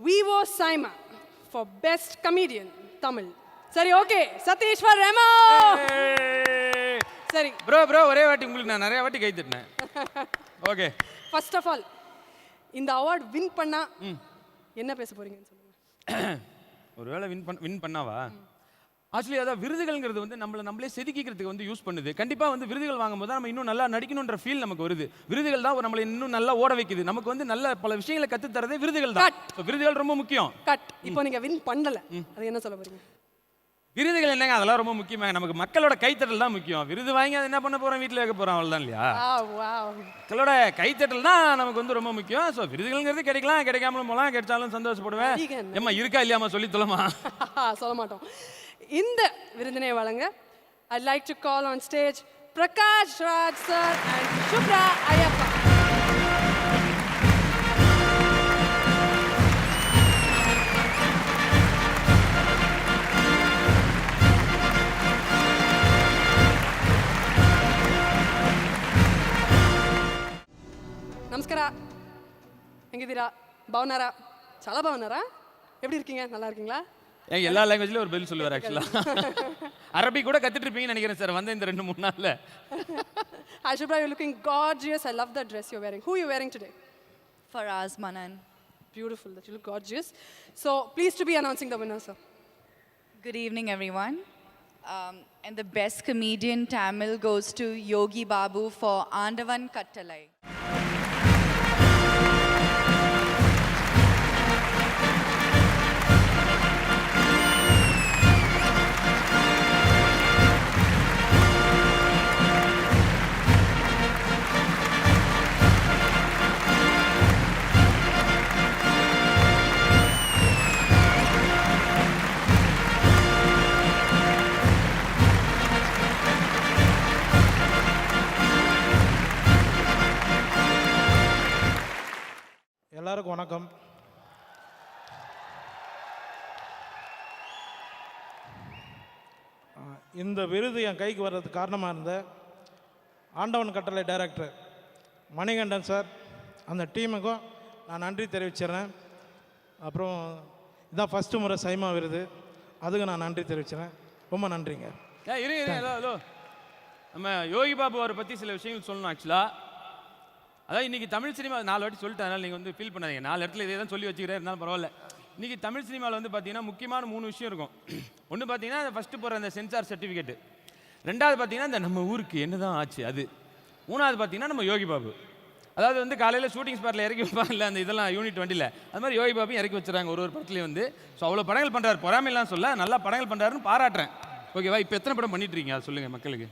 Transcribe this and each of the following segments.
Vivo Saima for Best Comedian, Tamil. சரி, okay. Satish for Remo. சரி bro ஒரே வாட்டி உங்களுக்கு நான் நிறைய வாட்டி கை தட்டினேன். ஓகே. ஃபர்ஸ்ட் ஆஃப் ஆல் இந்த அவார்ட் வின் பண்ணா என்ன பேச போறீங்கன்னு சொல்லுங்க. ஒருவேளை வின் பண்ணாவா? ஆக்சுவலி அதான் விருதுகள்ங்கிறது வந்து நம்மளே செதுக்கிக்கிறதுக்கு வந்து யூஸ் பண்ணுது. கண்டிப்பாக வந்து விருதுகள் வாங்கும்போது நம்ம இன்னும் நல்லா நடிக்கணுன்ற ஃபீல் நமக்கு வருது. விருதுகள் தான் நம்மளை இன்னும் நல்லா ஓட வைக்குது. நமக்கு வந்து நல்ல பல விஷயங்களை கற்று தரதே விருதுகள் தான். விருதுகள் ரொம்ப முக்கியம். இப்போ நீங்க வின் பண்ணல, அது என்ன சொல்ல போறீங்க? விருதுகள் என்னங்க, அதெல்லாம் ரொம்ப முக்கியமாக. நமக்கு மக்களோட கைத்தட்டல் தான் முக்கியம். விருது வாங்கி அதை என்ன பண்ண போகிறோம், வீட்டில் வைக்க போகிறோம், அவ்வளோதான் இல்லையா? மக்களோட கைத்தட்டல் தான் நமக்கு வந்து ரொம்ப முக்கியம். ஸோ விருதுகள்ங்கிறது கிடைக்கலாம், கிடைக்காமலும் போகலாம், கிடைச்சாலும் சந்தோஷப்படுவேன். ஏம்மா இருக்கா இல்லையாம்மா சொல்லி தொலைமா? சொல்ல மாட்டோம். இந்த விருந்தினை வழங்க I'd like to call on stage Prakash Raj sir and Shubhra Ayyappa. నమస్కార. ಹೆಂಗಿದ್ದೀರಾ? బాగున్నారా? చాలా బాగున్నారా? எப்படி இருக்கீங்க? நல்லா இருக்கீங்களா? எல்லா லாங்குவேஜ்லயும் ஒரு பதில் சொல்லுவார். ஆக்சுவலாக அரபி கூட கற்றுட்டு இருப்பீங்கன்னு நினைக்கிறேன் சார் வந்து இந்த 2-3 நாளில். Hi Shubhra, you're looking gorgeous. I love the dress you're wearing. Who are you wearing today? Faraz Manan. Beautiful, that you look gorgeous. So pleased to be announcing the winner, sir. Good evening, everyone. And the best comedian Tamil goes to Yogi Babu for Andavan Kattalai. எல்லாருக்கும் வணக்கம். இந்த விருது என் கைக்கு வர்றதுக்கு காரணமாக இருந்த ஆண்டவன் கட்டளை டைரக்டர் மணிகண்டன் சார், அந்த டீமுக்கும் நான் நன்றி தெரிவிச்சிடுறேன். அப்புறம் இதான் ஃபஸ்ட்டு முறை சைமா விருது, அதுக்கு நான் நன்றி தெரிவிச்சிடுறேன். ரொம்ப நன்றிங்க. ஹலோ, நம்ம யோகி பாபு அவரை பற்றி சில விஷயங்கள் சொல்லணும். ஆக்சுவலாக அதாவது இன்றைக்கி தமிழ் சினிமா 4 வாட்டி சொல்லிட்டேன், அதனால் நீங்கள் வந்து ஃபீல் பண்ணாதீங்க. 4 இடத்துல இதே தான் சொல்லி வச்சுக்கிறேன், இருந்தாலும் பரவாயில்ல. இன்றைக்கி தமிழ் சினிமாவில் வந்து பார்த்தீங்கன்னா முக்கியமான 3 விஷயம் இருக்கும். ஒன்று பார்த்தீங்கன்னா அந்த ஃபஸ்ட்டு போகிற அந்த சென்சார் சர்டிஃபிகேட்டு, 2வது பார்த்தீங்கன்னா இந்த நம்ம ஊருக்கு என்ன தான் ஆச்சு அது, 3வது பார்த்தீங்கன்னா நம்ம யோகி பாபு. அதாவது வந்து காலையில் ஷூட்டிங் ஸ்பாட்டில் இறக்கி வைப்பாங்கல்ல அந்த இதெல்லாம் யூனிட் வண்டியில், அது மாதிரி யோகி பாபையும் இறக்கி வச்சுறாங்க ஒரு படத்துலேயும் வந்து. ஸோ அவ்வளோ படங்கள் பண்ணுறாரு, பொறாமையெல்லாம் சொல்ல, நல்லா படங்கள் பண்ணுறாருன்னு பாராட்டுறேன். ஓகேவா? இப்போ எத்தனை படம் பண்ணிட்டு இருக்கீங்க அதை சொல்லுங்கள் மக்களுக்கு.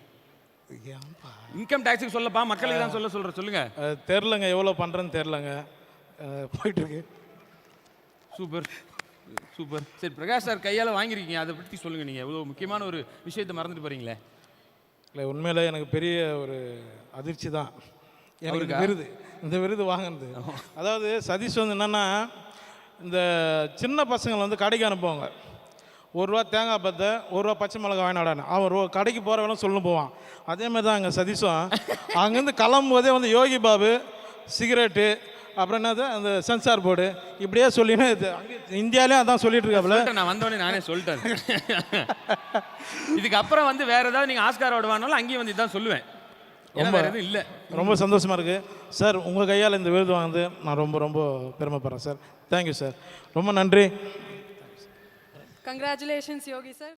இன்கம் டேக்ஸுக்கு சொல்லப்பா, மக்களுக்கு தான் சொல்லுங்க. தெரிலங்க, எவ்வளோ பண்ணுறேன்னு தெரிலங்க, போயிட்டுருக்கு. சூப்பர். சரி, பிரகாஷ் சார் கையால் வாங்கியிருக்கீங்க, அதை பற்றி சொல்லுங்கள். நீங்கள் எவ்வளோ முக்கியமான ஒரு விஷயத்தை மறந்துட்டு போகிறீங்களே. இல்லை, உண்மையில எனக்கு பெரிய ஒரு அதிர்ச்சி தான் எனக்கு இந்த விருது வாங்கினது. அதாவது சதீஷ் வந்து என்னென்னா, இந்த சின்ன பசங்களை வந்து கடைக்கு அனுப்புவாங்க. 1 ரூபா தேங்காய் பத்தை, 1 ரூபா பச்சை மிளகா வாங்கினாடான்னு அவன் கடைக்கு போகிற வேணும் சொல்லணும் போவான். அதே மாதிரி தான் அங்கே சதீஷும் அங்கேருந்து கிளம்பும்போதே வந்து யோகி பாபு, சிகரெட்டு, அப்புறம் என்னது அந்த சென்சார் போர்டு, இப்படியே சொல்லினே இது அங்கே இந்தியாவிலே அதான் சொல்லிட்டு இருக்காப்புல. நான் வந்தோடனே நானே சொல்லிட்டேன். இதுக்கப்புறம் வந்து வேறு ஏதாவது நீங்கள் ஆஸ்கார் அவார்டு வாங்கினாலும் அங்கேயும் வந்து இதான் சொல்லுவேன். இல்லை, ரொம்ப சந்தோஷமாக இருக்குது சார். உங்கள் கையால் இந்த விருது வாங்குது நான் ரொம்ப ரொம்ப பெருமைப்படுறேன் சார். தேங்க்யூ சார், ரொம்ப நன்றி. Congratulations, Yogi sir.